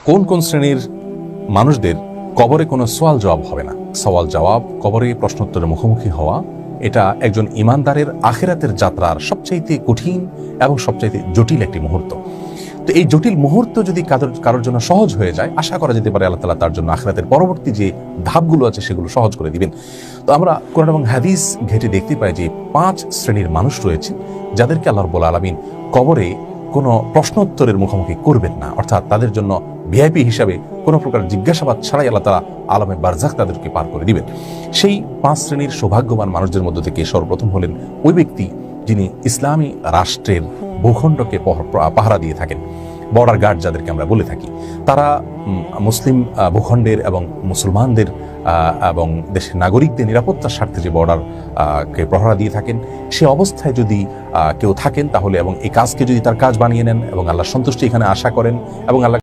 কোন কোন শ্রেণীর মানুষদের কবরে কোনো সওয়াল জবাব হবে না। সওয়াল জবাব, কবরে প্রশ্নোত্তরের মুখোমুখি হওয়া, এটা একজন ইমানদারের আখিরাতের যাত্রার সবচাইতে কঠিন এবং সবচাইতে জটিল একটি মুহূর্ত। তো এই জটিল মুহূর্ত যদি কারোর জন্য সহজ হয়ে যায়, আশা করা যেতে পারে আল্লাহ তাআলা তার জন্য আখিরাতের পরবর্তী যে ধাপগুলো আছে সেগুলো সহজ করে দিবেন। তো আমরা কোরআন এবং হাদিস ঘেঁটে দেখতে পাই যে 5 শ্রেণীর মানুষ রয়েছে যাদেরকে আল্লাহ রাব্বুল আলামিন কবরে কোনো প্রশ্নোত্তরের মুখোমুখি করবেন না, অর্থাৎ তাদের জন্য ভিআইপি হিসাবে কোনো প্রকার জিজ্ঞাসাবাদ ছাড়াই আল্লাহ তাআলা আলমে বারজাখ তাদেরকে পার করে দিবেন। সেই 5 শ্রেণীর সৌভাগ্যবান মানুষদের মধ্য থেকে সর্বপ্রথম হলেন ওই ব্যক্তি যিনি ইসলামী রাষ্ট্রের ভূখণ্ডকে পাহারা দিয়ে থাকেন, বর্ডার গার্ড যাদেরকে আমরা বলে থাকি। তারা মুসলিম ভূখণ্ডের এবং মুসলমানদের এবং দেশের নাগরিকদের নিরাপত্তার স্বার্থে যে বর্ডার কে প্রহরা দিয়ে থাকেন, সে অবস্থায় যদি কেউ থাকেন তাহলে এবং এই কাজকে যদি তার কাজ বানিয়ে নেন এবং আল্লাহর সন্তুষ্টি এখানে আশা করেন এবং আল্লাহ